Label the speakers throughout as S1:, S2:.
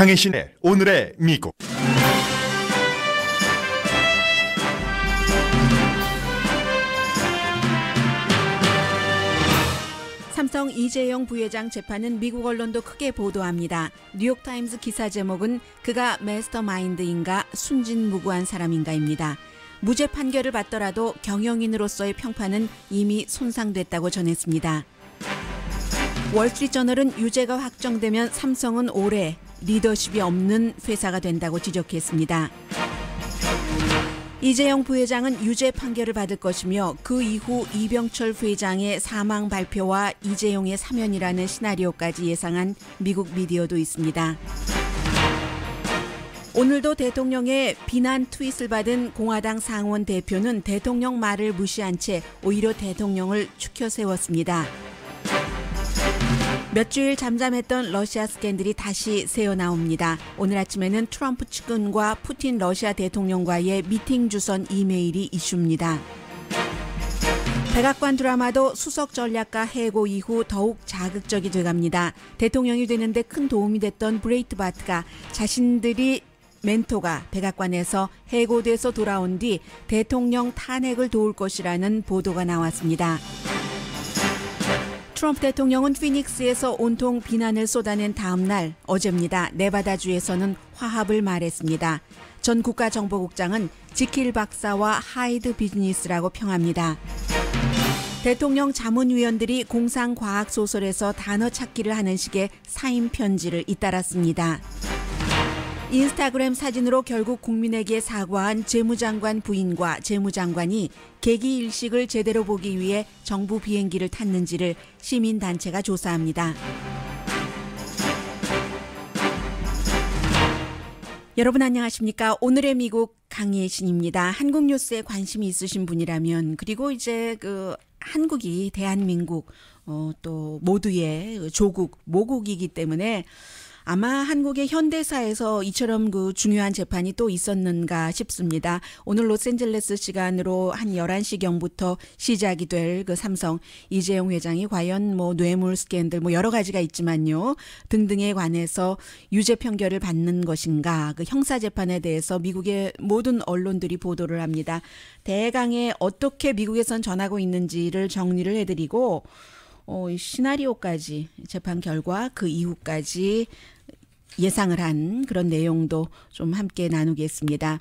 S1: 강혜신의 오늘의 미국.
S2: 삼성 이재용 부회장 재판은 미국 언론도 크게 보도합니다. 뉴욕타임스 기사 제목은 그가 마스터마인드인가 순진무구한 사람인가입니다. 무죄 판결을 받더라도 경영인으로서의 평판은 이미 손상됐다고 전했습니다. 월스트리트저널은 유죄가 확정되면 삼성은 올해 리더십이 없는 회사가 된다고 지적했습니다. 이재용 부회장은 유죄 판결을 받을 것이며 그 이후 이병철 회장의 사망 발표와 이재용의 사면이라는 시나리오까지 예상한 미국 미디어도 있습니다. 오늘도 대통령의 비난 트윗을 받은 공화당 상원 대표는 대통령 말을 무시한 채 오히려 대통령을 추켜 세웠습니다. 몇 주일 잠잠했던 러시아 스캔들이 다시 새어나옵니다. 오늘 아침에는 트럼프 측근과 푸틴 러시아 대통령과의 미팅 주선 이메일이 이슈입니다. 백악관 드라마도 수석 전략가 해고 이후 더욱 자극적이 돼갑니다. 대통령이 되는데 큰 도움이 됐던 브레이트바트가 자신들이 멘토가 백악관에서 해고돼서 돌아온 뒤 대통령 탄핵을 도울 것이라는 보도가 나왔습니다. 트럼프 대통령은 피닉스에서 온통 비난을 쏟아낸 다음 날 어제입니다. 네바다주에서는 화합을 말했습니다. 전 국가정보국장은 지킬 박사와 하이드 비즈니스라고 평합니다. 대통령 자문위원들이 공상과학소설에서 단어 찾기를 하는 식의 사임 편지를 잇따랐습니다. 인스타그램 사진으로 결국 국민에게 사과한 재무장관 부인과 재무장관이 계기 일식을 제대로 보기 위해 정부 비행기를 탔는지를 시민단체가 조사합니다. 여러분 안녕하십니까? 오늘의 미국 강예신입니다. 한국 뉴스에 관심이 있으신 분이라면 그리고 이제 한국이 대한민국 또 모두의 조국, 모국이기 때문에 아마 한국의 현대사에서 이처럼 중요한 재판이 또 있었는가 싶습니다. 오늘 로스앤젤레스 시간으로 한 11시경부터 시작이 될 삼성 이재용 회장이 과연 뇌물 스캔들 여러 가지가 있지만요. 등등에 관해서 유죄 판결을 받는 것인가. 형사 재판에 대해서 미국의 모든 언론들이 보도를 합니다. 대강에 어떻게 미국에선 전하고 있는지를 정리를 해드리고 시나리오까지 재판 결과 그 이후까지 예상을 한 그런 내용도 좀 함께 나누겠습니다.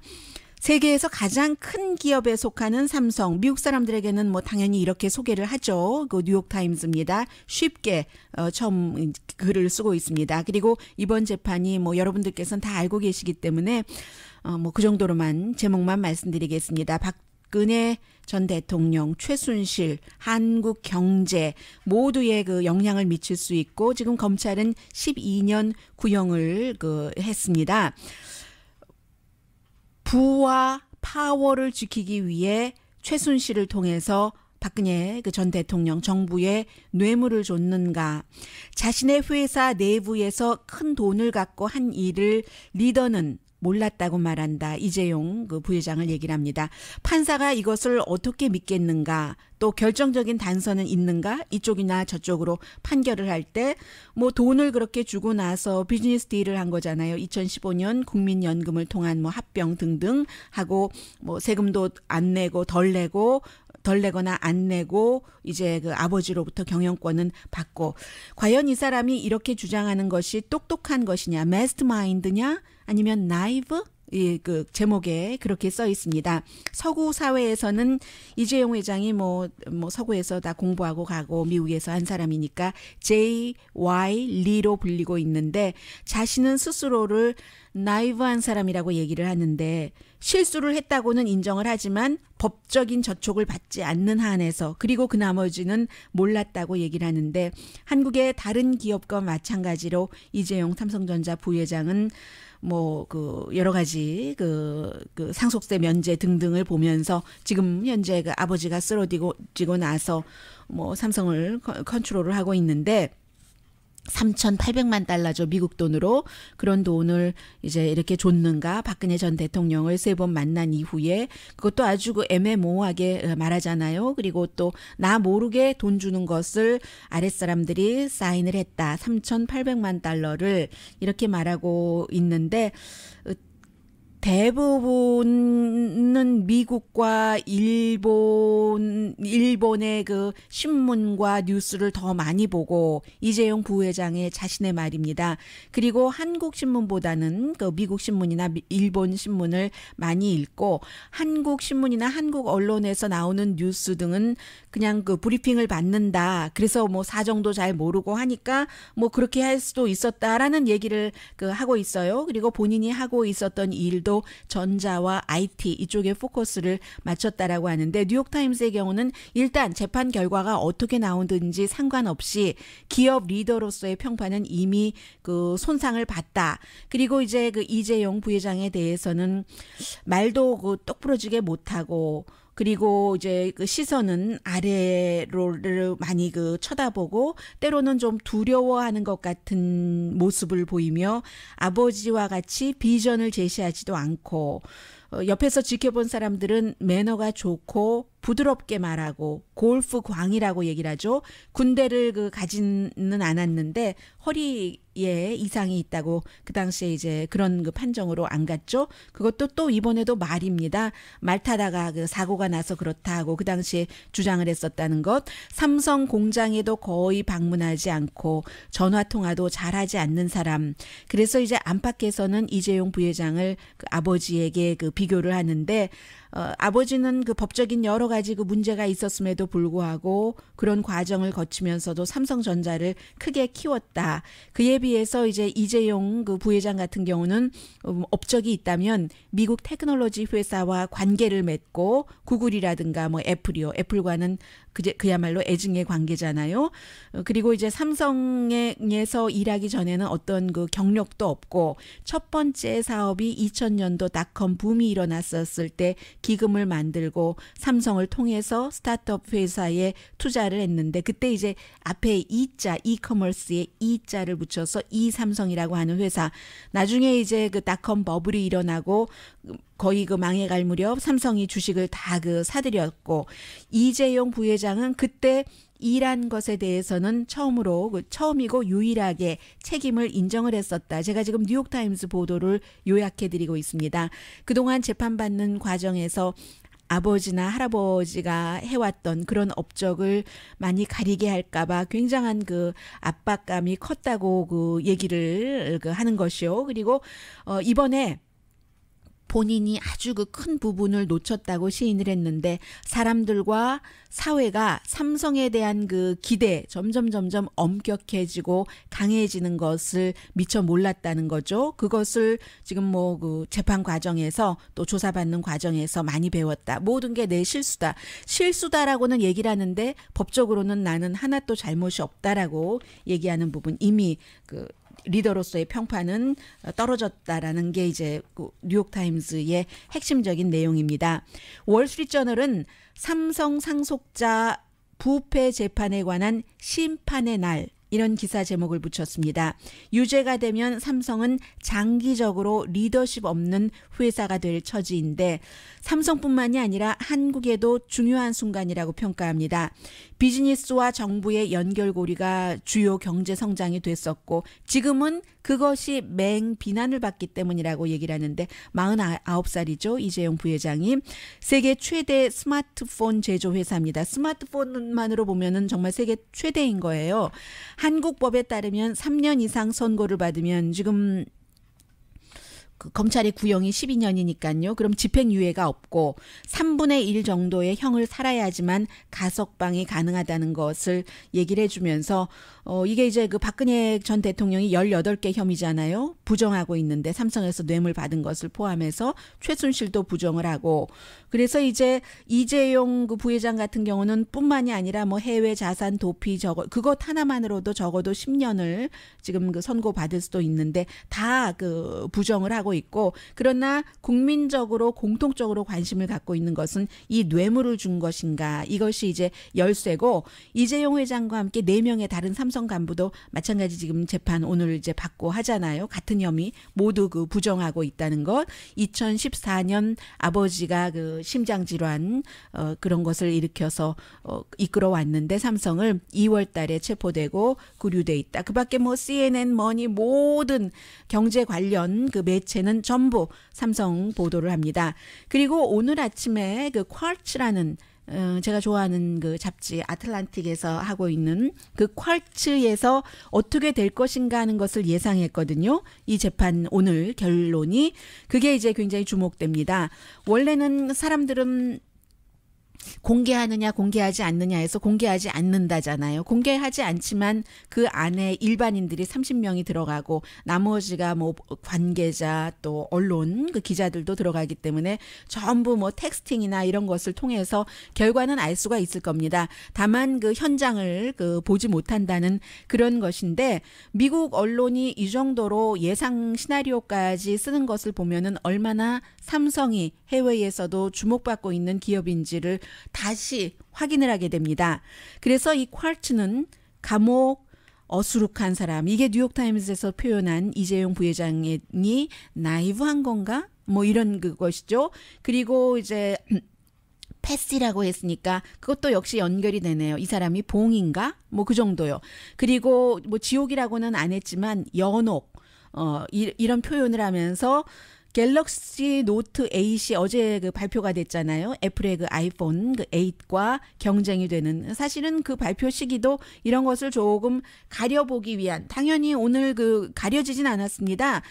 S2: 세계에서 가장 큰 기업에 속하는 삼성, 미국 사람들에게는 당연히 이렇게 소개를 하죠. 뉴욕타임스입니다. 쉽게 처음 글을 쓰고 있습니다. 그리고 이번 재판이 여러분들께서는 다 알고 계시기 때문에 그 정도로만 제목만 말씀드리겠습니다. 박근혜 전 대통령, 최순실, 한국 경제 모두에 영향을 미칠 수 있고 지금 검찰은 12년 구형을 했습니다. 부와 파워를 지키기 위해 최순실을 통해서 박근혜 전 대통령 정부에 뇌물을 줬는가. 자신의 회사 내부에서 큰 돈을 갖고 한 일을 리더는 몰랐다고 말한다. 이재용 부회장을 얘기를 합니다. 판사가 이것을 어떻게 믿겠는가? 또 결정적인 단서는 있는가? 이쪽이나 저쪽으로 판결을 할 때 돈을 그렇게 주고 나서 비즈니스 딜을 한 거잖아요. 2015년 국민연금을 통한 합병 등등 하고 세금도 안 내고 덜 내거나 안 내고 이제 아버지로부터 경영권은 받고 과연 이 사람이 이렇게 주장하는 것이 똑똑한 것이냐, 마스터마인드냐, 아니면 나이브? 제목에 그렇게 써 있습니다. 서구 사회에서는 이재용 회장이 서구에서 다 공부하고 가고 미국에서 한 사람이니까 J.Y. 리로 불리고 있는데 자신은 스스로를 나이브한 사람이라고 얘기를 하는데 실수를 했다고는 인정을 하지만 법적인 저촉을 받지 않는 한에서 그리고 그 나머지는 몰랐다고 얘기를 하는데 한국의 다른 기업과 마찬가지로 이재용 삼성전자 부회장은 여러 가지 상속세 면제 등등을 보면서 지금 현재 아버지가 쓰러지고 나서 삼성을 컨트롤을 하고 있는데 3,800만 달러죠. 미국 돈으로. 그런 돈을 이제 이렇게 줬는가. 박근혜 전 대통령을 3번 만난 이후에 그것도 아주 그 애매모호하게 말하잖아요. 그리고 또 나 모르게 돈 주는 것을 아랫사람들이 사인을 했다. 3,800만 달러를 이렇게 말하고 있는데 대부분은 미국과 일본의 그 신문과 뉴스를 더 많이 보고 이재용 부회장의 자신의 말입니다. 그리고 한국 신문보다는 그 미국 신문이나 일본 신문을 많이 읽고 한국 신문이나 한국 언론에서 나오는 뉴스 등은 그냥 그 브리핑을 받는다. 그래서 뭐 사정도 잘 모르고 하니까 뭐 그렇게 할 수도 있었다라는 얘기를 그 하고 있어요. 그리고 본인이 하고 있었던 일도 전자와 IT 이쪽에 포커스를 맞췄다라고 하는데 뉴욕타임스의 경우는 일단 재판 결과가 어떻게 나오든지 상관없이 기업 리더로서의 평판은 이미 그 손상을 봤다. 그리고 이제 그 이재용 부회장에 대해서는 말도 그 똑부러지게 못하고 그리고 이제 그 시선은 아래로를 많이 그 쳐다보고 때로는 좀 두려워하는 것 같은 모습을 보이며 아버지와 같이 비전을 제시하지도 않고 옆에서 지켜본 사람들은 매너가 좋고 부드럽게 말하고 골프 광이라고 얘기를 하죠. 군대를 그 가지는 않았는데 허리에 이상이 있다고 그 당시에 이제 그런 그 판정으로 안 갔죠. 그것도 또 이번에도 말입니다. 말 타다가 그 사고가 나서 그렇다고 그 당시에 주장을 했었다는 것. 삼성 공장에도 거의 방문하지 않고 전화 통화도 잘하지 않는 사람. 그래서 이제 안팎에서는 이재용 부회장을 그 아버지에게 그 비교를 하는데 아버지는 그 법적인 여러 가지 그 문제가 있었음에도 불구하고 그런 과정을 거치면서도 삼성전자를 크게 키웠다. 그에 비해서 이제 이재용 그 부회장 같은 경우는 업적이 있다면 미국 테크놀로지 회사와 관계를 맺고 구글이라든가 뭐 애플이요. 애플과는 그야말로 애증의 관계잖아요. 그리고 이제 삼성에서 일하기 전에는 어떤 그 경력도 없고 첫 번째 사업이 2000년도 닷컴 붐이 일어났었을 때 기금을 만들고 삼성을 통해서 스타트업 회사에 투자를 했는데 그때 이제 앞에 이자 이커머스에 이자를 붙여서 이삼성이라고 하는 회사. 나중에 이제 그 닷컴 버블이 일어나고 거의 그 망해갈 무렵 삼성이 주식을 다 그 사들였고 이재용 부회장은 그때 일한 것에 대해서는 처음이고 유일하게 책임을 인정을 했었다. 제가 지금 뉴욕타임스 보도를 요약해드리고 있습니다. 그동안 재판받는 과정에서 아버지나 할아버지가 해왔던 그런 업적을 많이 가리게 할까봐 굉장한 그 압박감이 컸다고 그 얘기를 하는 것이요. 그리고 이번에 본인이 아주 그 큰 부분을 놓쳤다고 시인을 했는데 사람들과 사회가 삼성에 대한 그 기대 점점 엄격해지고 강해지는 것을 미처 몰랐다는 거죠. 그것을 지금 뭐 그 재판 과정에서 또 조사받는 과정에서 많이 배웠다. 모든 게 내 실수다. 실수다라고는 얘기를 하는데 법적으로는 나는 하나도 잘못이 없다라고 얘기하는 부분 이미 그 리더로서의 평판은 떨어졌다라는 게 이제 뉴욕타임스의 핵심적인 내용입니다. 월스트리트저널은 삼성 상속자 부패 재판에 관한 심판의 날 이런 기사 제목을 붙였습니다. 유죄가 되면 삼성은 장기적으로 리더십 없는 회사가 될 처지인데 삼성뿐만이 아니라 한국에도 중요한 순간이라고 평가합니다. 비즈니스와 정부의 연결고리가 주요 경제 성장이 됐었고 지금은 그것이 맹비난을 받기 때문이라고 얘기를 하는데 49살이죠. 이재용 부회장이 세계 최대 스마트폰 제조 회사입니다. 스마트폰만으로 보면은 정말 세계 최대인 거예요. 한국 법에 따르면 3년 이상 선고를 받으면 지금 그 검찰의 구형이 12년이니까요. 그럼 집행유예가 없고 3분의 1 정도의 형을 살아야지만 가석방이 가능하다는 것을 얘기를 해주면서 이게 이제 그 박근혜 전 대통령이 18개 혐의잖아요. 부정하고 있는데 삼성에서 뇌물 받은 것을 포함해서 최순실도 부정을 하고 그래서 이제 이재용 그 부회장 같은 경우는 뿐만이 아니라 뭐 해외 자산 도피 그것 하나만으로도 적어도 10년을 지금 그 선고받을 수도 있는데 다 그 부정을 하고 있고 그러나 국민적으로 공통적으로 관심을 갖고 있는 것은 이 뇌물을 준 것인가 이것이 이제 열쇠고 이재용 회장과 함께 4명의 다른 삼성 간부도 마찬가지 지금 재판 오늘 이제 받고 하잖아요. 같은 혐의 모두 그 부정하고 있다는 것. 2014년 아버지가 그 심장 질환 그런 것을 일으켜서 이끌어 왔는데 삼성을 2월 달에 체포되고 구류돼 있다. 그밖에 뭐 CNN, 머니 모든 경제 관련 그 매체는 전부 삼성 보도를 합니다. 그리고 오늘 아침에 그 쿼츠라는 제가 좋아하는 그 잡지 아틀란틱에서 하고 있는 그 쿼츠에서 어떻게 될 것인가 하는 것을 예상했거든요. 이 재판 오늘 결론이 그게 이제 굉장히 주목됩니다. 원래는 사람들은 공개하느냐 공개하지 않느냐에서 공개하지 않는다잖아요. 공개하지 않지만 그 안에 일반인들이 30명이 들어가고 나머지가 뭐 관계자 또 언론 그 기자들도 들어가기 때문에 전부 뭐 텍스팅이나 이런 것을 통해서 결과는 알 수가 있을 겁니다. 다만 그 현장을 그 보지 못한다는 그런 것인데 미국 언론이 이 정도로 예상 시나리오까지 쓰는 것을 보면은 얼마나 삼성이 해외에서도 주목받고 있는 기업인지를 다시 확인을 하게 됩니다. 그래서 이 쿼츠는 감옥 어수룩한 사람 이게 뉴욕타임즈에서 표현한 이재용 부회장이 나이브한 건가? 뭐 이런 그것이죠. 그리고 이제 패시라고 했으니까 그것도 역시 연결이 되네요. 이 사람이 봉인가? 뭐 그 정도요. 그리고 뭐 지옥이라고는 안 했지만 연옥 이런 표현을 하면서 갤럭시 노트 8이 어제 그 발표가 됐잖아요. 애플의 그 아이폰 그 8과 경쟁이 되는 사실은 그 발표 시기도 이런 것을 조금 가려보기 위한 당연히 오늘 그 가려지진 않았습니다.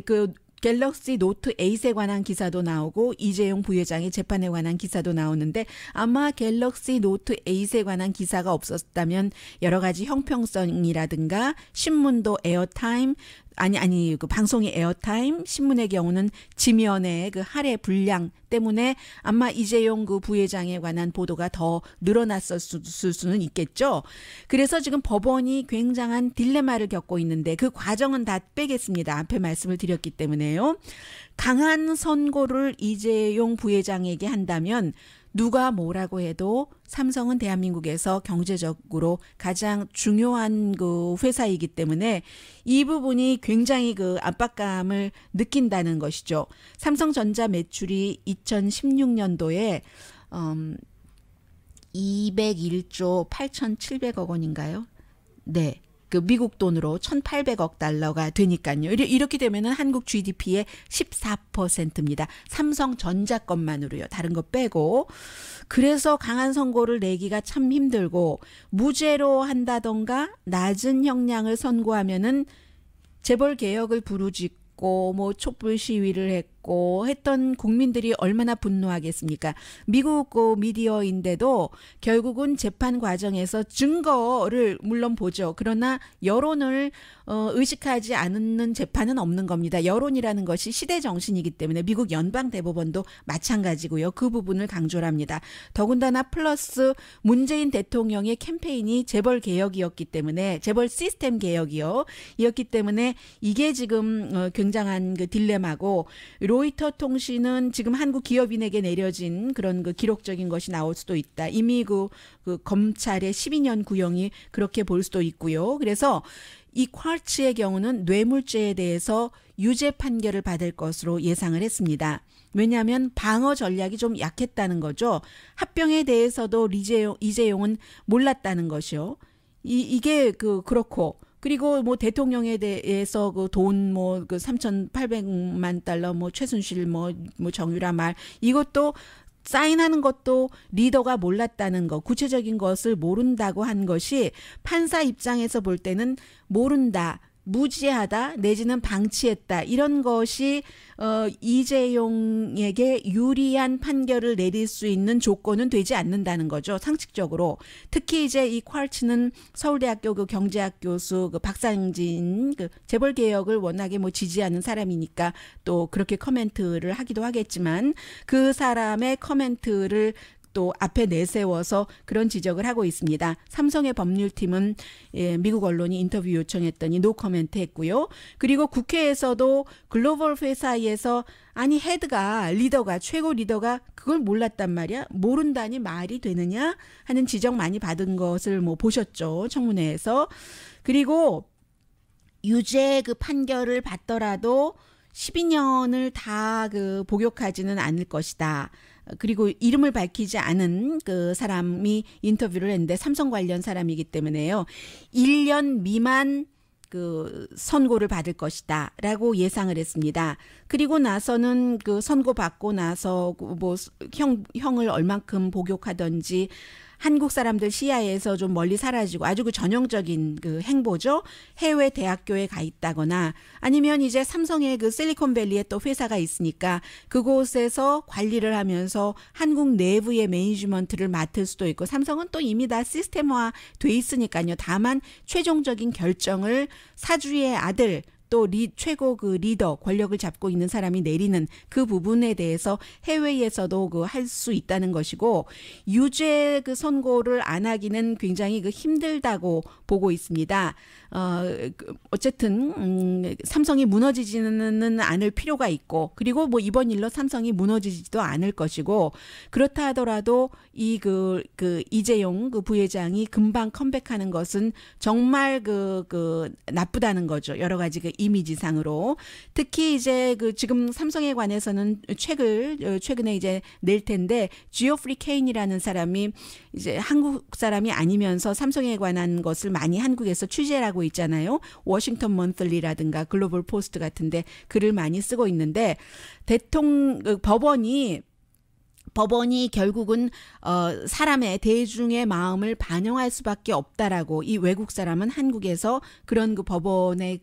S2: 그 갤럭시 노트 8에 관한 기사도 나오고 이재용 부회장의 재판에 관한 기사도 나오는데 아마 갤럭시 노트 8에 관한 기사가 없었다면 여러 가지 형평성이라든가 신문도 에어타임 아니 그 방송의 에어타임 신문의 경우는 지면의 그 할애 분량 때문에 아마 이재용 그 부회장에 관한 보도가 더 늘어났을 수는 있겠죠. 그래서 지금 법원이 굉장한 딜레마를 겪고 있는데 그 과정은 다 빼겠습니다. 앞에 말씀을 드렸기 때문에요. 강한 선고를 이재용 부회장에게 한다면 누가 뭐라고 해도 삼성은 대한민국에서 경제적으로 가장 중요한 그 회사이기 때문에 이 부분이 굉장히 그 압박감을 느낀다는 것이죠. 삼성전자 매출이 2016년도에 201조 8,700억 원인가요? 네. 그 미국 돈으로 1,800억 달러가 되니까요. 이렇게 되면은 한국 GDP의 14%입니다. 삼성전자 것만으로요. 다른 거 빼고. 그래서 강한 선고를 내기가 참 힘들고 무죄로 한다던가 낮은 형량을 선고하면은 재벌 개혁을 부르짖고 뭐 촛불 시위를 했고 했던 국민들이 얼마나 분노하겠습니까? 미국 그 미디어인데도 결국은 재판 과정에서 증거를 물론 보죠. 그러나 여론을 의식하지 않는 재판은 없는 겁니다. 여론이라는 것이 시대 정신이기 때문에 미국 연방 대법원도 마찬가지고요. 그 부분을 강조를 합니다. 더군다나 플러스 문재인 대통령의 캠페인이 재벌 개혁이었기 때문에 재벌 시스템 개혁이었기 때문에 이게 지금 굉장한 그 딜레마고 로이터 통신은 지금 한국 기업인에게 내려진 그런 그 기록적인 것이 나올 수도 있다. 이미 그 검찰의 12년 구형이 그렇게 볼 수도 있고요. 그래서 이 쿼츠의 경우는 뇌물죄에 대해서 유죄 판결을 받을 것으로 예상을 했습니다. 왜냐하면 방어 전략이 좀 약했다는 거죠. 합병에 대해서도 이재용은 몰랐다는 것이요. 이게 그렇고. 그리고 뭐 대통령에 대해서 그 돈 뭐 그 3,800만 달러 뭐 최순실 뭐 정유라 말 이것도 사인하는 것도 리더가 몰랐다는 거 구체적인 것을 모른다고 한 것이 판사 입장에서 볼 때는 모른다. 무지하다 내지는 방치했다 이런 것이 이재용에게 유리한 판결을 내릴 수 있는 조건은 되지 않는다는 거죠. 상식적으로. 특히 이제 이 퀄츠는 서울대학교 그 경제학 교수 그 박상진 그 재벌 개혁을 워낙에 뭐 지지하는 사람이니까 또 그렇게 코멘트를 하기도 하겠지만 그 사람의 코멘트를 또 앞에 내세워서 그런 지적을 하고 있습니다. 삼성의 법률팀은 미국 언론이 인터뷰 요청했더니 노 코멘트 했고요. 그리고 국회에서도 글로벌 회사에서 아니 리더가 최고 리더가 그걸 몰랐단 말이야. 모른다니 말이 되느냐 하는 지적 많이 받은 것을 뭐 보셨죠. 청문회에서. 그리고 유죄 그 판결을 받더라도 12년을 다 그 복역하지는 않을 것이다. 그리고 이름을 밝히지 않은 그 사람이 인터뷰를 했는데 삼성 관련 사람이기 때문에요. 1년 미만 그 선고를 받을 것이다라고 예상을 했습니다. 그리고 나서는 그 선고 받고 나서 뭐 형을 얼만큼 복역하든지 한국 사람들 시야에서 좀 멀리 사라지고 아주 그 전형적인 그 행보죠. 해외 대학교에 가 있다거나 아니면 이제 삼성의 그 실리콘밸리에 또 회사가 있으니까 그곳에서 관리를 하면서 한국 내부의 매니지먼트를 맡을 수도 있고 삼성은 또 이미 다 시스템화 돼 있으니까요. 다만 최종적인 결정을 사주의 아들 또 최고 그 리더 권력을 잡고 있는 사람이 내리는 그 부분에 대해서 해외에서도 그 할 수 있다는 것이고 유죄 그 선고를 안 하기는 굉장히 그 힘들다고 보고 있습니다. 어쨌든 삼성이 무너지지는 않을 필요가 있고 그리고 뭐 이번 일로 삼성이 무너지지도 않을 것이고 그렇다 하더라도 이 그 이재용 그 부회장이 금방 컴백하는 것은 정말 그 나쁘다는 거죠. 여러 가지 그 이미지상으로 특히 이제 그 지금 삼성에 관해서는 최근에 이제 낼 텐데 지오프리 케인이라는 사람이 이제 한국 사람이 아니면서 삼성에 관한 것을 많이 한국에서 취재를 하고 있잖아요. 워싱턴 먼슬리라든가 글로벌 포스트 같은데 글을 많이 쓰고 있는데 법원이 결국은 사람의 대중의 마음을 반영할 수밖에 없다라고 이 외국 사람은 한국에서 그런 그 법원의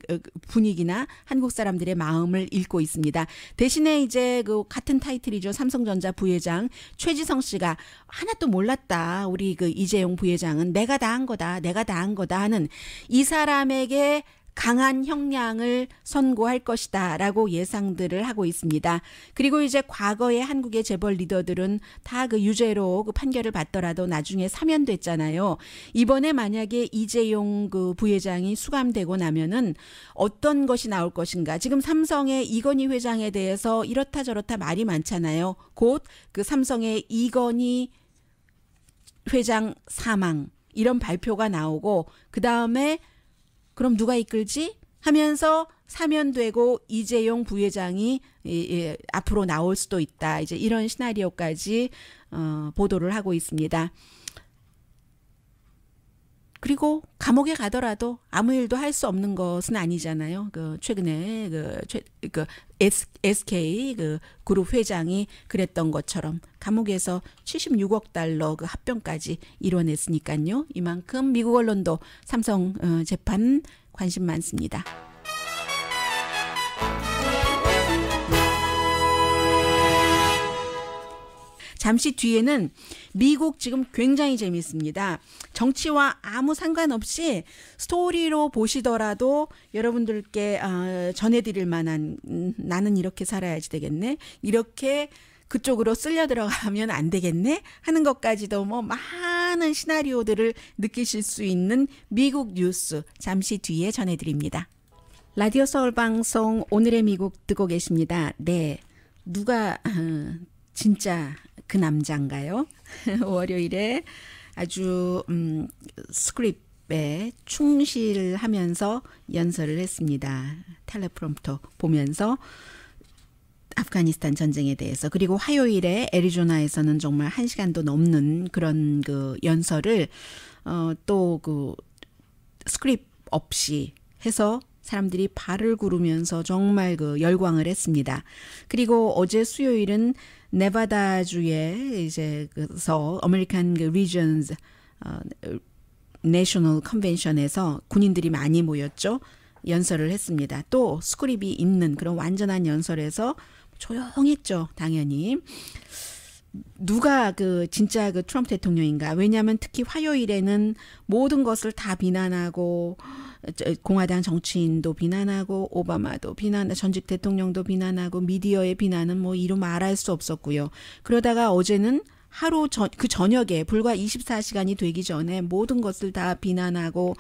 S2: 분위기나 한국 사람들의 마음을 읽고 있습니다. 대신에 이제 그 같은 타이틀이죠. 삼성전자 부회장 최지성 씨가 하나도 몰랐다. 우리 그 이재용 부회장은 내가 다 한 거다 하는 이 사람에게 강한 형량을 선고할 것이다라고 예상들을 하고 있습니다. 그리고 이제 과거에 한국의 재벌 리더들은 다 그 유죄로 그 판결을 받더라도 나중에 사면됐잖아요. 이번에 만약에 이재용 그 부회장이 수감되고 나면은 어떤 것이 나올 것인가. 지금 삼성의 이건희 회장에 대해서 이렇다 저렇다 말이 많잖아요. 곧 그 삼성의 이건희 회장 사망 이런 발표가 나오고 그다음에 그럼 누가 이끌지? 하면서 사면되고 이재용 부회장이 앞으로 나올 수도 있다. 이제 이런 시나리오까지 보도를 하고 있습니다. 그리고 감옥에 가더라도 아무 일도 할 수 없는 것은 아니잖아요. 그 최근에 그 SK 그 그룹 회장이 그랬던 것처럼 감옥에서 76억 달러 그 합병까지 이뤄냈으니까요. 이만큼 미국 언론도 삼성 재판 관심 많습니다. 잠시 뒤에는 미국 지금 굉장히 재밌습니다. 정치와 아무 상관없이 스토리로 보시더라도 여러분들께 전해드릴 만한 나는 이렇게 살아야지 되겠네. 이렇게 그쪽으로 쓸려 들어가면 안 되겠네 하는 것까지도 뭐 많은 시나리오들을 느끼실 수 있는 미국 뉴스 잠시 뒤에 전해드립니다. 라디오 서울 방송 오늘의 미국 듣고 계십니다. 네, 누가 진짜 그 남자인가요? 월요일에 아주 스크립트에 충실하면서 연설을 했습니다. 텔레프롬프터 보면서 아프가니스탄 전쟁에 대해서 그리고 화요일에 애리조나에서는 정말 1시간도 넘는 그런 그 연설을 또 그 스크립트 없이 해서 사람들이 발을 구르면서 정말 그 열광을 했습니다. 그리고 어제 수요일은 네바다주에 이제 그래서 아메리칸 그 리전스 내셔널 컨벤션에서 군인들이 많이 모였죠. 연설을 했습니다. 또 스크립이 있는 그런 완전한 연설에서 조용했죠. 당연히. 누가 진짜 트럼프 대통령인가? 왜냐하면 특히 화요일에는 모든 것을 다 비난하고 공화당 정치인도 비난하고 오바마도 비난하고 전직 대통령도 비난하고 미디어의 비난은 뭐 이루 말할 수 없었고요. 그러다가 어제는 그 저녁에 불과 24시간이 되기 전에 모든 것을 다 비난하고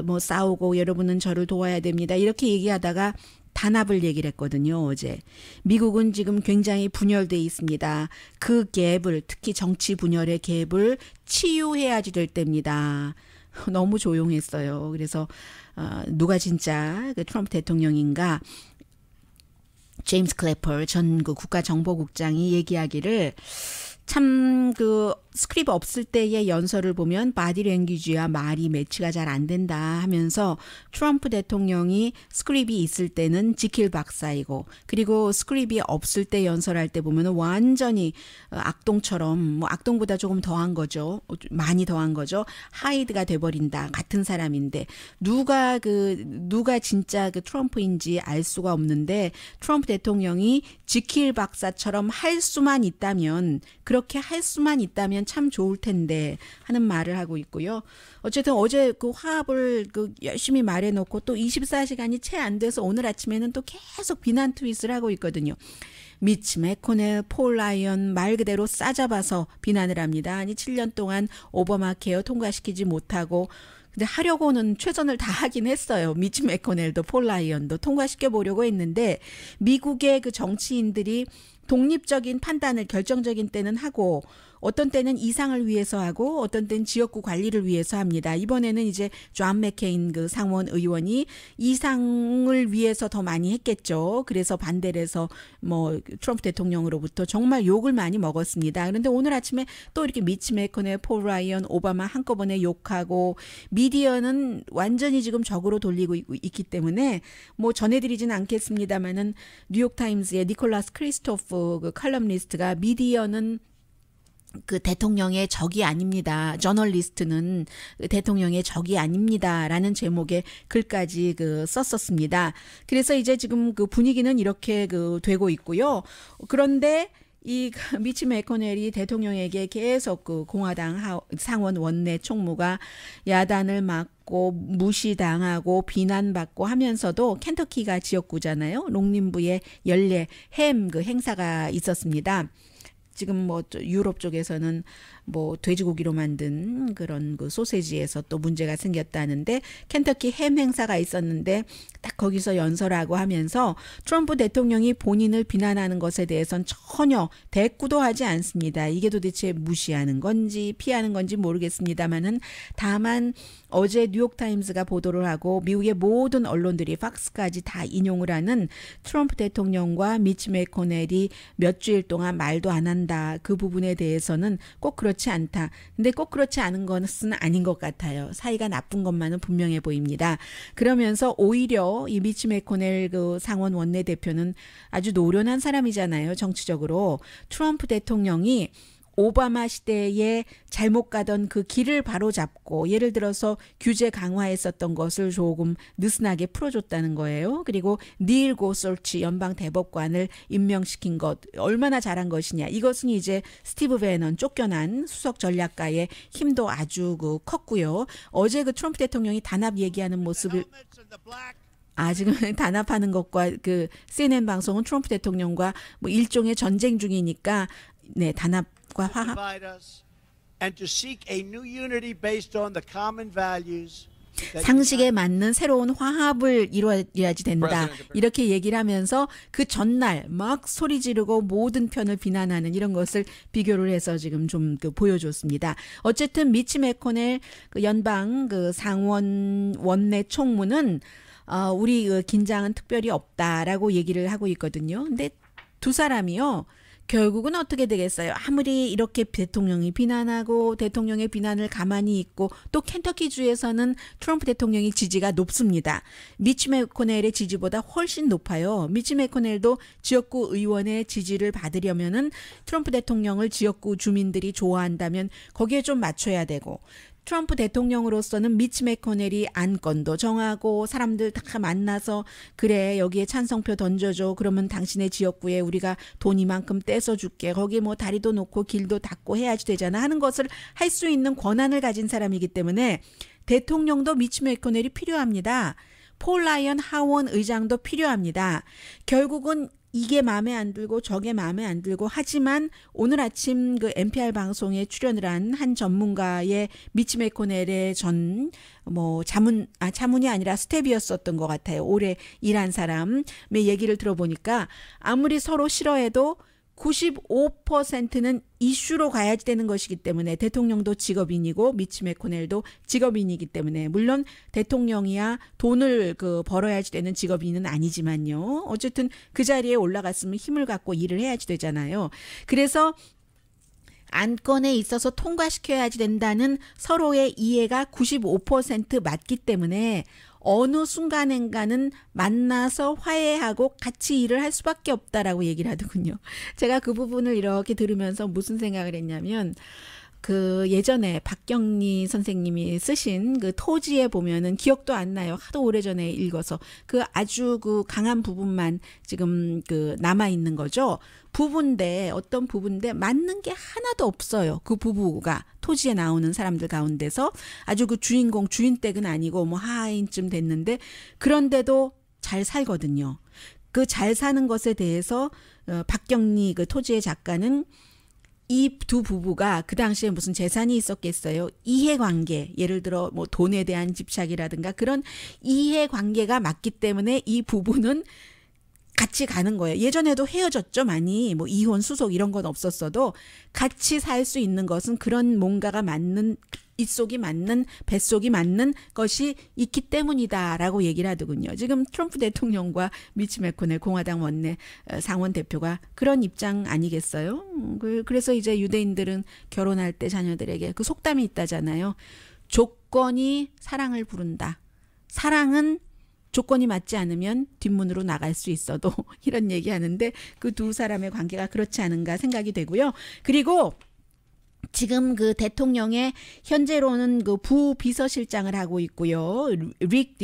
S2: 뭐 싸우고 여러분은 저를 도와야 됩니다. 이렇게 얘기하다가 단합을 얘기를 했거든요, 어제. 미국은 지금 굉장히 분열돼 있습니다. 그 갭을, 특히 정치 분열의 갭을 치유해야지 될 때입니다. 너무 조용했어요. 그래서 누가 진짜 트럼프 대통령인가? 제임스 클래퍼 전 국가정보국장이 얘기하기를 참 스크립 없을 때의 연설을 보면 바디랭귀지와 말이 매치가 잘 안 된다 하면서 트럼프 대통령이 스크립이 있을 때는 지킬 박사이고 그리고 스크립이 없을 때 연설할 때 보면 완전히 악동처럼 뭐 악동보다 조금 더한 거죠. 많이 더한 거죠. 하이드가 돼버린다. 같은 사람인데 누가 진짜 트럼프인지 알 수가 없는데 트럼프 대통령이 지킬 박사처럼 할 수만 있다면 그렇게 할 수만 있다면 참 좋을 텐데 하는 말을 하고 있고요. 어쨌든 어제 화합을 열심히 말해놓고 또 24시간이 채 안 돼서 오늘 아침에는 또 계속 비난 트윗을 하고 있거든요. 미치 매코넬, 폴 라이언 말 그대로 싸잡아서 비난을 합니다. 아니 7년 동안 오바마 케어 통과시키지 못하고 근데 하려고는 최선을 다하긴 했어요. 미치 매코넬도 폴 라이언도 통과시켜 보려고 했는데 미국의 정치인들이 독립적인 판단을 결정적인 때는 하고 어떤 때는 이상을 위해서 하고 어떤 때는 지역구 관리를 위해서 합니다. 이번에는 이제 존 맥케인 상원 의원이 이상을 위해서 더 많이 했겠죠. 그래서 반대를 해서 뭐 트럼프 대통령으로부터 정말 욕을 많이 먹었습니다. 그런데 오늘 아침에 또 이렇게 미치 매코넬, 폴 라이언, 오바마 한꺼번에 욕하고 미디어는 완전히 지금 적으로 돌리고 있기 때문에 뭐 전해드리지는 않겠습니다만은 뉴욕타임즈의 니콜라스 크리스토프 칼럼니스트가 미디어는 대통령의 적이 아닙니다. 저널리스트는 대통령의 적이 아닙니다라는 제목의 글까지 썼었습니다. 그래서 이제 지금 분위기는 이렇게 되고 있고요. 그런데 이 미치 매코넬이 대통령에게 계속 공화당 상원 원내 총무가 야단을 맞고 무시당하고 비난받고 하면서도 켄터키가 지역구잖아요. 농림부의 연례 햄 행사가 있었습니다. 지금 뭐 유럽 쪽에서는 뭐 돼지고기로 만든 그런 소세지에서 또 문제가 생겼다는데 켄터키 햄 행사가 있었는데 딱 거기서 연설하고 하면서 트럼프 대통령이 본인을 비난하는 것에 대해서는 전혀 대꾸도 하지 않습니다. 이게 도대체 무시하는 건지 피하는 건지 모르겠습니다만은 다만 어제 뉴욕타임스가 보도를 하고 미국의 모든 언론들이 팍스까지 다 인용을 하는 트럼프 대통령과 미치 매코넬이 몇 주일 동안 말도 안 한다. 그 부분에 대해서는 꼭 그렇지 않다. 근데 꼭 그렇지 않은 것은 아닌 것 같아요. 사이가 나쁜 것만은 분명해 보입니다. 그러면서 오히려 이 미치 매코넬 상원 원내대표는 아주 노련한 사람이잖아요. 정치적으로. 트럼프 대통령이 오바마 시대에 잘못 가던 그 길을 바로잡고 예를 들어서 규제 강화했었던 것을 조금 느슨하게 풀어줬다는 거예요. 그리고 닐 고솔치 연방 대법관을 임명시킨 것 얼마나 잘한 것이냐. 이것은 이제 스티브 배넌 쫓겨난 수석 전략가의 힘도 아주 컸고요. 어제 트럼프 대통령이 단합 얘기하는 모습을 지금 단합하는 것과 CNN 방송은 트럼프 대통령과 뭐 일종의 전쟁 중이니까 네, 단합과 화합. 상식에 맞는 새로운 화합을 이루어야지 된다. 이렇게 얘기를 하면서 그 전날 막 소리 지르고 모든 편을 비난하는 이런 것을 비교를 해서 지금 좀 보여줬습니다. 어쨌든 미치 매코넬 연방 상원 원내 총무는 우리 긴장은 특별히 없다라고 얘기를 하고 있거든요. 근데 두 사람이요. 결국은 어떻게 되겠어요? 아무리 이렇게 대통령이 비난하고 대통령의 비난을 가만히 있고 또 켄터키주에서는 트럼프 대통령의 지지가 높습니다. 미치 매코넬의 지지보다 훨씬 높아요. 미치 매코넬도 지역구 의원의 지지를 받으려면은 트럼프 대통령을 지역구 주민들이 좋아한다면 거기에 좀 맞춰야 되고 트럼프 대통령으로서는 미치 매코넬이 안건도 정하고 사람들 다 만나서 그래 여기에 찬성표 던져줘. 그러면 당신의 지역구에 우리가 돈 이만큼 떼서 줄게. 거기 뭐 다리도 놓고 길도 닦고 해야지 되잖아 하는 것을 할 수 있는 권한을 가진 사람이기 때문에 대통령도 미치 매코넬이 필요합니다. 폴 라이언 하원 의장도 필요합니다. 결국은 이게 마음에 안 들고 저게 마음에 안 들고 하지만 오늘 아침 그 NPR 방송에 출연을 한 한 전문가의 미치 매코넬의 자문이 아니라 스텝이었었던 것 같아요. 오래 일한 사람의 얘기를 들어보니까 아무리 서로 싫어해도 95%는 이슈로 가야지 되는 것이기 때문에 대통령도 직업인이고 미치 매코넬도 직업인이기 때문에 물론 대통령이야 돈을 벌어야지 되는 직업인은 아니지만요. 어쨌든 그 자리에 올라갔으면 힘을 갖고 일을 해야지 되잖아요. 그래서 안건에 있어서 통과시켜야지 된다는 서로의 이해가 95% 맞기 때문에 어느 순간엔가는 만나서 화해하고 같이 일을 할 수밖에 없다라고 얘기를 하더군요. 제가 그 부분을 이렇게 들으면서 무슨 생각을 했냐면 그 예전에 박경리 선생님이 쓰신 그 토지에 보면은 기억도 안 나요. 하도 오래전에 읽어서 그 아주 그 강한 부분만 지금 그 남아 있는 거죠. 부부인데 어떤 부부인데 맞는 게 하나도 없어요. 그 부부가 토지에 나오는 사람들 가운데서 아주 그 주인공 주인댁은 아니고 뭐 하하인쯤 됐는데 그런데도 잘 살거든요. 그 잘 사는 것에 대해서 박경리 그 토지의 작가는 이 두 부부가 그 당시에 무슨 재산이 있었겠어요. 이해관계, 예를 들어 뭐 돈에 대한 집착이라든가 그런 이해관계가 맞기 때문에 이 부부는 같이 가는 거예요. 예전에도 헤어졌죠, 많이. 뭐 이혼, 수속 이런 건 없었어도 같이 살 수 있는 것은 그런 뭔가가 맞는 입속이 맞는 뱃속이 맞는 것이 있기 때문이다라고 얘기를 하더군요. 지금 트럼프 대통령과 미치 매코넬 공화당 원내 상원 대표가 그런 입장 아니겠어요? 그래서 이제 유대인들은 결혼할 때 자녀들에게 그 속담이 있다잖아요. 조건이 사랑을 부른다. 사랑은 조건이 맞지 않으면 뒷문으로 나갈 수 있어도 이런 얘기하는데 그 두 사람의 관계가 그렇지 않은가 생각이 되고요. 그리고 지금 그 대통령의 현재로는 그 부비서실장을 하고 있고요. 릭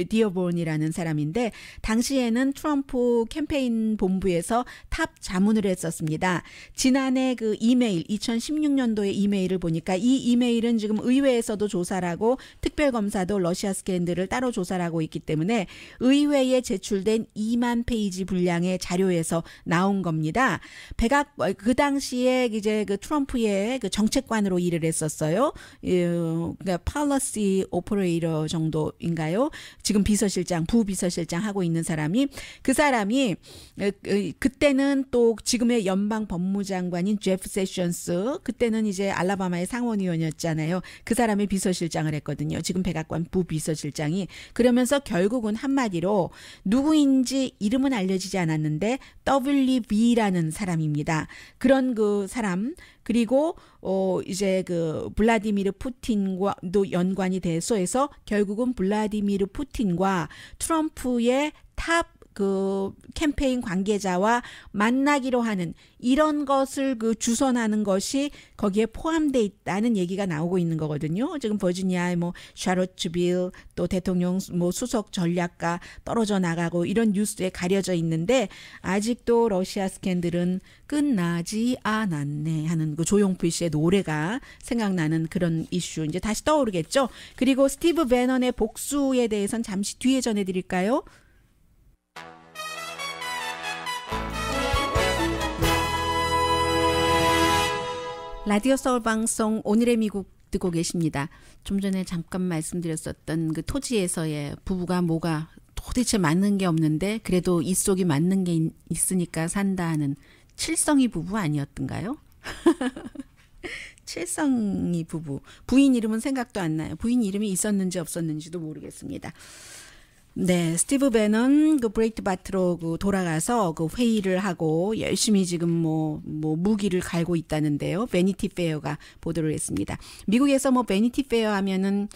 S2: 디어본이라는 사람인데 당시에는 트럼프 캠페인 본부에서 탑 자문을 했었습니다. 지난해 그 이메일 2016년도의 이메일을 보니까 이 이메일은 지금 의회에서도 조사를 하고 특별검사도 러시아 스캔들을 따로 조사를 하고 있기 때문에 의회에 제출된 2만 페이지 분량의 자료에서 나온 겁니다. 그 당시에 이제 그 트럼프의 그 정책관으로 일을 했었어요. 그러니까 policy operator 정도인가요? 지금 비서실장, 부비서실장 하고 있는 사람이 그 사람이 그때는 또 지금의 연방 법무장관인 제프 세션스 그때는 이제 알라바마의 상원의원이었잖아요. 그 사람이 비서실장을 했거든요. 지금 백악관 부비서실장이 그러면서 결국은 한마디로 누구인지 이름은 알려지지 않았는데 WB라는 사람입니다. 그런 그 사람 그리고 이제 그 블라디미르 푸틴과도 연관이 돼서 해서 결국은 블라디미르 푸틴과 트럼프의 탑 그 캠페인 관계자와 만나기로 하는 이런 것을 그 주선하는 것이 거기에 포함돼 있다는 얘기가 나오고 있는 거거든요. 지금 버지니아의 뭐 샤롯츠빌 또 대통령 뭐 수석 전략가 떨어져 나가고 이런 뉴스에 가려져 있는데 아직도 러시아 스캔들은 끝나지 않았네 하는 그 조용필 씨의 노래가 생각나는 그런 이슈 이제 다시 떠오르겠죠. 그리고 스티브 배넌의 복수에 대해서는 잠시 뒤에 전해드릴까요? 라디오 서울 방송 오늘의 미국 듣고 계십니다. 좀 전에 잠깐 말씀드렸었던 그 토지에서의 부부가 뭐가 도대체 맞는 게 없는데 그래도 이 속이 맞는 게 있으니까 산다 하는 칠성이 부부 아니었던가요? 칠성이 부부. 부인 이름은 생각도 안 나요. 부인 이름이 있었는지 없었는지도 모르겠습니다. 네, 스티브 배넌 그 브레이트 바트로 그 돌아가서 그 회의를 하고 열심히 지금 뭐 무기를 갈고 있다는데요. 베니티 페어가 보도를 했습니다. 미국에서 뭐 베니티 페어 하면은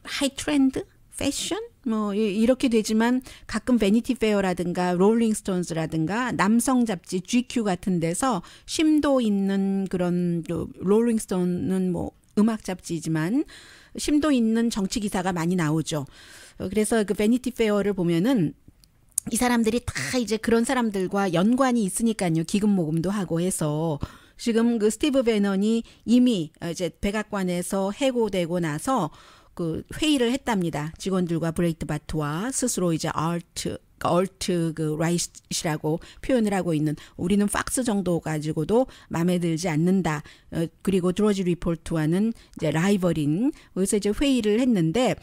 S2: 하이 트렌드, 패션 뭐 이렇게 되지만 가끔 베니티 페어라든가 롤링스톤스라든가 남성 잡지 GQ 같은 데서 심도 있는 그런 롤링스톤은 뭐 음악 잡지지만 심도 있는 정치 기사가 많이 나오죠. 그래서 그 베니티 페어를 보면은 이 사람들이 다 이제 그런 사람들과 연관이 있으니까요. 기금 모금도 하고 해서 지금 그 스티브 배넌이 이미 이제 백악관에서 해고되고 나서 그 회의를 했답니다. 직원들과 브레이트바트와 스스로 이제 얼트 그 라이트라고 표현을 하고 있는 우리는 팍스 정도 가지고도 마음에 들지 않는다. 그리고 드로지 리포트와는 이제 라이벌인 그래서 이제 회의를 했는데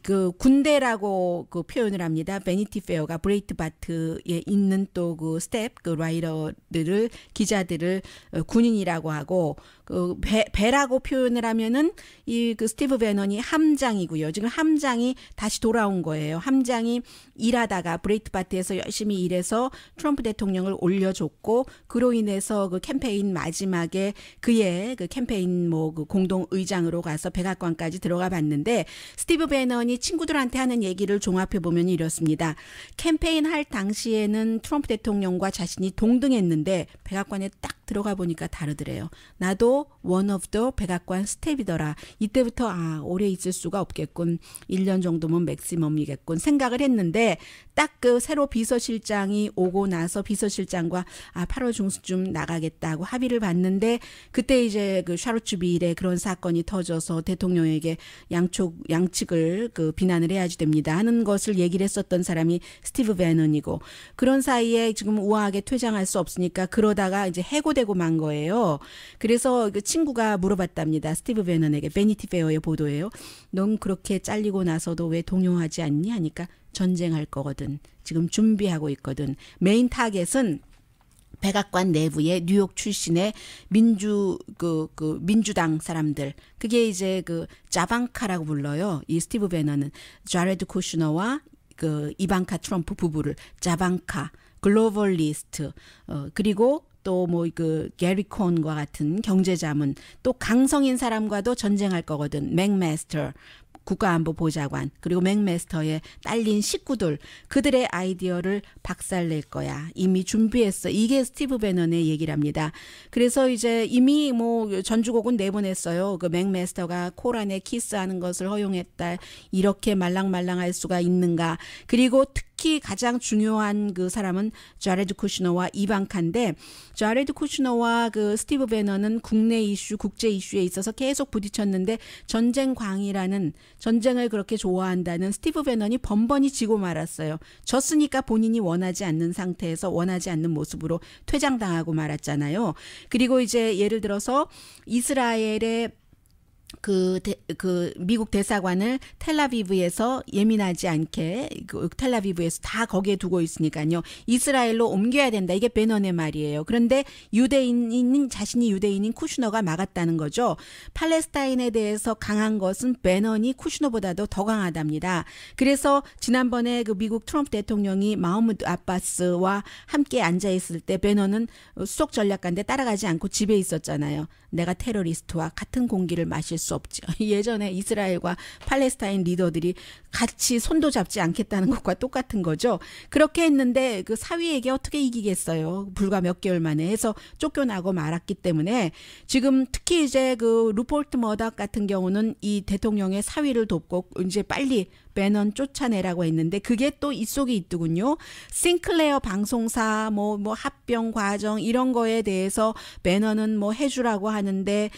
S2: 그 군대라고 그 표현을 합니다. 베니티 페어가 브레이트바트에 있는 또 그 스텝 그 라이더들을 기자들을 군인이라고 하고 그 배라고 표현을 하면은 이 그 스티브 배넌이 함장이고요. 지금 함장이 다시 돌아온 거예요. 함장이 일하다가 브레이트바트에서 열심히 일해서 트럼프 대통령을 올려줬고 그로 인해서 그 캠페인 마지막에 그의 그 캠페인 뭐 그 공동 의장으로 가서 백악관까지 들어가 봤는데 스티브 배넌이 친구들한테 하는 얘기를 종합해 보면 이렇습니다. 캠페인 할 당시에는 트럼프 대통령과 자신이 동등했는데 백악관에 딱 들어가 보니까 다르더래요. 나도 one of the 백악관 스텝이더라. 이때부터 오래 있을 수가 없겠군. 1년 정도면 맥시멈이겠군 생각을 했는데 딱 그 새로 비서실장이 오고 나서 비서실장과 8월 중순쯤 나가겠다고 합의를 봤는데 그때 이제 그 샤르츠빌의 그런 사건이 터져서 대통령에게 양측을 그 비난을 해야지 됩니다 하는 것을 얘기를 했었던 사람이 스티브 배넌이고 그런 사이에 지금 우아하게 퇴장할 수 없으니까 그러다가 이제 해고되고 만 거예요. 그래서 그 친구가 물어봤답니다. 스티브 배넌에게 베니티 페어의 보도예요. 넌 그렇게 잘리고 나서도 왜 동요하지 않니? 하니까 전쟁할 거거든. 지금 준비하고 있거든. 메인 타겟은 백악관 내부의 뉴욕 출신의 민주당 사람들. 그게 이제 그 자방카라고 불러요. 이 스티브 배넌은 자레드 쿠슈너와 그 이방카 트럼프 부부를 자방카, 글로벌리스트, 그리고 또 뭐 그 게리 콘과 같은 경제자문, 또 강성인 사람과도 전쟁할 거거든. 맥마스터 국가안보보좌관 그리고 맥마스터의 딸린 식구들 그들의 아이디어를 박살낼 거야. 이미 준비했어. 이게 스티브 배넌의 얘기랍니다. 그래서 이제 이미 뭐 전주곡은 내보냈어요. 그 맥마스터가 코란에 키스하는 것을 허용했다. 이렇게 말랑말랑할 수가 있는가. 그리고 특히 가장 중요한 그 사람은 자레드 쿠슈너와 이방카인데 자레드 쿠슈너와 그 스티브 배넌은 국내 이슈, 국제 이슈에 있어서 계속 부딪혔는데 전쟁광이라는 전쟁을 그렇게 좋아한다는 스티브 배넌이 번번이 지고 말았어요. 졌으니까 본인이 원하지 않는 상태에서 원하지 않는 모습으로 퇴장당하고 말았잖아요. 그리고 이제 예를 들어서 이스라엘의 그 미국 대사관을 텔라비브에서 예민하지 않게 텔라비브에서 다 거기에 두고 있으니까요. 이스라엘로 옮겨야 된다. 이게 배넌의 말이에요. 그런데 자신이 유대인인 쿠슈너가 막았다는 거죠. 팔레스타인에 대해서 강한 것은 배넌이 쿠슈너보다도 더 강하답니다. 그래서 지난번에 그 미국 트럼프 대통령이 마흐무드 아바스와 함께 앉아 있을 때 배넌은 수석 전략가인데 따라가지 않고 집에 있었잖아요. 내가 테러리스트와 같은 공기를 마실 수 없죠. 예전에 이스라엘과 팔레스타인 리더들이 같이 손도 잡지 않겠다는 것과 똑같은 거죠. 그렇게 했는데 그 사위에게 어떻게 이기겠어요. 불과 몇 개월 만에 해서 쫓겨나고 말았기 때문에 지금 특히 이제 그 루포트 머덕 같은 경우는 이 대통령의 사위를 돕고 이제 빨리 배넌 쫓아내라고 했는데 그게 또 이 속에 있더군요. 싱클레어 방송사 뭐 합병 과정 이런 거에 대해서 배넌은 뭐 해주라고 하는데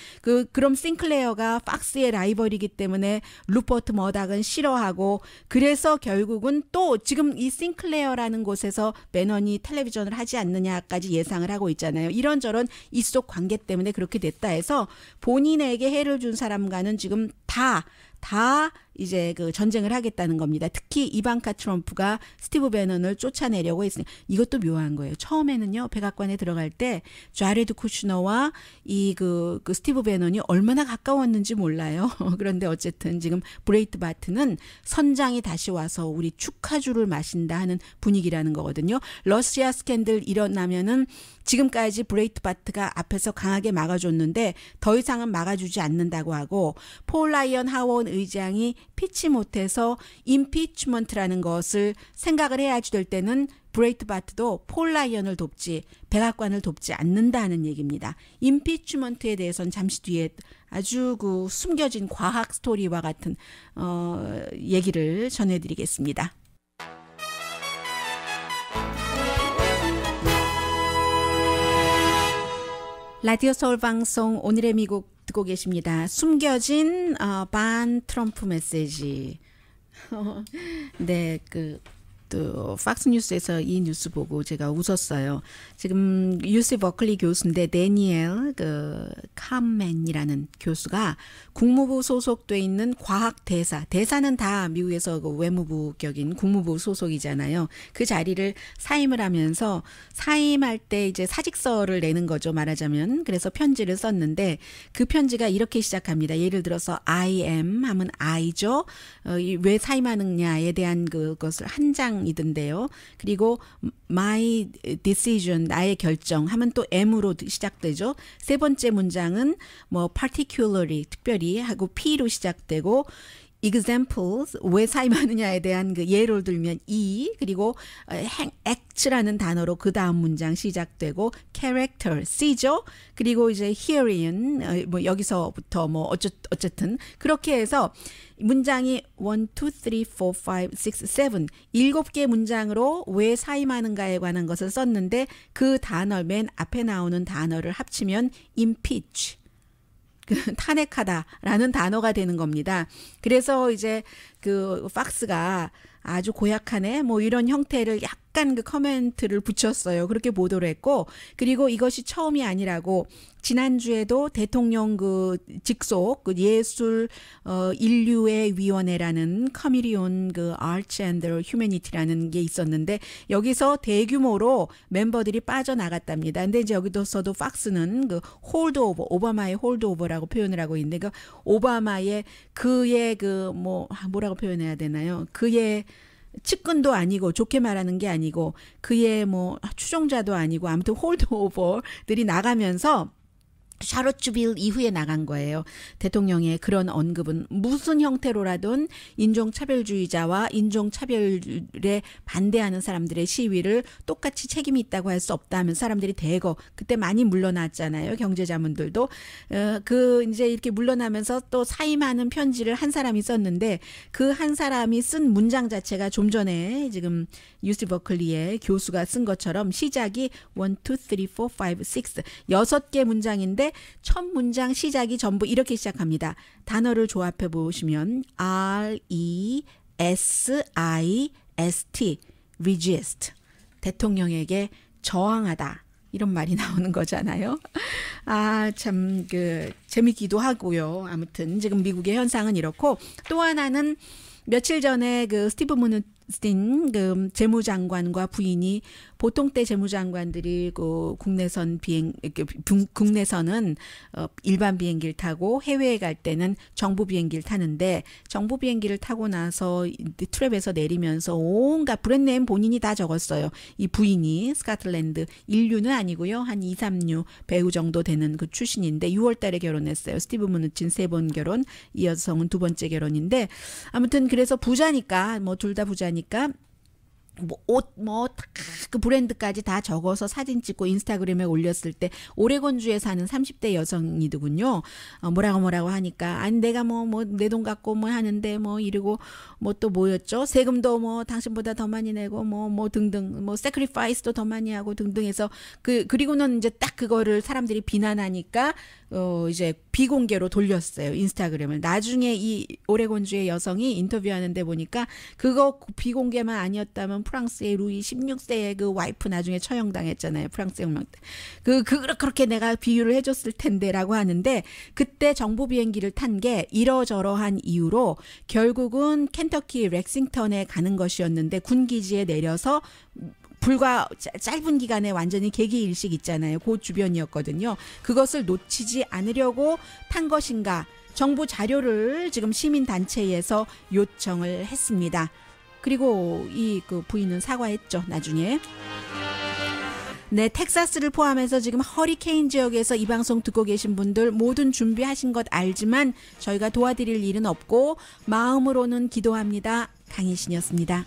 S2: 그럼 싱클레어가 팍스의 라이벌이기 때문에 루퍼트 머덕은 싫어하고 그래서 결국은 또 지금 이 싱클레어라는 곳에서 배넌이 텔레비전을 하지 않느냐까지 예상을 하고 있잖아요. 이런저런 이 속 관계 때문에 그렇게 됐다 해서 본인에게 해를 준 사람과는 지금 다 이제 그 전쟁을 하겠다는 겁니다. 특히 이방카 트럼프가 스티브 배넌을 쫓아내려고 했으니 이것도 묘한 거예요. 처음에는요 백악관에 들어갈 때 자레드 쿠슈너와 그 스티브 배넌이 얼마나 가까웠는지 몰라요. 그런데 어쨌든 지금 브레이트바트는 선장이 다시 와서 우리 축하주를 마신다 하는 분위기라는 거거든요. 러시아 스캔들 일어나면은 지금까지 브레이트바트가 앞에서 강하게 막아줬는데 더 이상은 막아주지 않는다고 하고 폴 라이언 하원 의장이 피치 못해서 임피치먼트라는 것을 생각을 해야지 될 때는 브레이트바트도 폴 라이언을 돕지 백악관을 돕지 않는다는 얘기입니다. 임피치먼트에 대해서는 잠시 뒤에 아주 그 숨겨진 과학 스토리와 같은 얘기를 전해드리겠습니다. 라디오 서울 방송 오늘의 미국 듣고 계십니다. 숨겨진 반 트럼프 메시지. 네, 또 팍스뉴스에서 이 뉴스 보고 제가 웃었어요. 지금 UC 버클리 교수인데 데니엘 캄맨이라는 교수가 국무부 소속돼 있는 과학 대사는 다 미국에서 그 외무부 격인 국무부 소속이잖아요. 그 자리를 사임을 하면서 사임할 때 이제 사직서를 내는 거죠, 말하자면. 그래서 편지를 썼는데 그 편지가 이렇게 시작합니다. 예를 들어서 I am 하면 I죠. 왜 사임하느냐에 대한 그것을 한 장이던데요. 그리고 my decision 나의 결정 하면 또 M으로 시작되죠. 세 번째 문장은 뭐 particularly 특별히 하고 P로 시작되고 examples 왜 사임하느냐에 대한 그 예를 들면 E 그리고 act라는 단어로 그 다음 문장 시작되고 character C죠. 그리고 이제 herein 뭐 여기서부터 뭐 어쨌든 그렇게 해서 문장이 1, 2, 3, 4, 5, 6, 7 7개 문장으로 왜 사임하는가에 관한 것을 썼는데 그 단어 맨 앞에 나오는 단어를 합치면 impeach 탄핵하다라는 단어가 되는 겁니다. 그래서 이제 그 팍스가 아주 고약하네 뭐 이런 형태를 약간 그 커멘트를 붙였어요. 그렇게 보도를 했고 그리고 이것이 처음이 아니라고 지난주에도 대통령 그 직속 그 예술 인류의 위원회라는 커미리온 그 아츠 앤드 휴머니티라는 게 있었는데 여기서 대규모로 멤버들이 빠져나갔답니다. 근데 이제 여기서도 팍스는 그 홀드오버 오바마의 홀드오버라고 표현을 하고 있는데 그 오바마의 그의 그 뭐라고 표현해야 되나요? 그의 측근도 아니고 좋게 말하는 게 아니고 그의 뭐 추종자도 아니고 아무튼 홀드오버들이 나가면서 샤롯주빌 이후에 나간 거예요. 대통령의 그런 언급은 무슨 형태로라든 인종차별주의자와 인종차별에 반대하는 사람들의 시위를 똑같이 책임이 있다고 할 수 없다면 사람들이 대거 그때 많이 물러났잖아요. 경제자문들도 그 이제 이렇게 물러나면서 또 사임하는 편지를 한 사람이 썼는데 그 한 사람이 쓴 문장 자체가 좀 전에 지금 UC 버클리의 교수가 쓴 것처럼 시작이 1, 2, 3, 4, 5, 6 6개 문장인데 첫 문장 시작이 전부 이렇게 시작합니다. 단어를 조합해 보시면 RESIST resist 대통령에게 저항하다 이런 말이 나오는 거잖아요. 아, 참 재밌기도 하고요. 아무튼 지금 미국의 현상은 이렇고 또 하나는 며칠 전에 그 스티브 무누친 그 재무장관과 부인이 보통 때 재무장관들이 그 국내선은 일반 비행기를 타고 해외에 갈 때는 정부 비행기를 타는데 정부 비행기를 타고 나서 트랩에서 내리면서 온갖 브랜드네임 본인이 다 적었어요. 이 부인이 스코틀랜드 인류는 아니고요. 한 2, 3류 배우 정도 되는 그 출신인데 6월 달에 결혼했어요. 스티브 무누친 3번 결혼, 이 여성은 2번째 결혼인데 아무튼 그래서 부자니까 뭐 둘 다 부자니까 옷 그 브랜드까지 다 적어서 사진 찍고 인스타그램에 올렸을 때 오레곤주에 사는 30대 여성이더군요. 뭐라고 하니까 아니 내가 내 돈 갖고 뭐 하는데 뭐 이러고 뭐 또 뭐였죠? 세금도 뭐 당신보다 더 많이 내고 뭐 등등 뭐 세크리파이스도 더 많이 하고 등등 해서 그리고는 이제 딱 그거를 사람들이 비난하니까 이제 비공개로 돌렸어요. 인스타그램을. 나중에 이 오레곤주의 여성이 인터뷰하는데 보니까 그거 비공개만 아니었다면 프랑스의 루이 16세의 그 와이프 나중에 처형당했잖아요. 프랑스 혁명 때. 그렇게 내가 비유를 해줬을 텐데라고 하는데 그때 정부 비행기를 탄 게 이러저러한 이유로 결국은 켄터키 렉싱턴에 가는 것이었는데 군기지에 내려서 불과 짧은 기간에 완전히 개기일식 있잖아요. 그 주변이었거든요. 그것을 놓치지 않으려고 탄 것인가. 정부 자료를 지금 시민단체에서 요청을 했습니다. 그리고 그 부인은 사과했죠. 나중에. 네, 텍사스를 포함해서 지금 허리케인 지역에서 이 방송 듣고 계신 분들 모든 준비하신 것 알지만 저희가 도와드릴 일은 없고 마음으로는 기도합니다. 강희신이었습니다.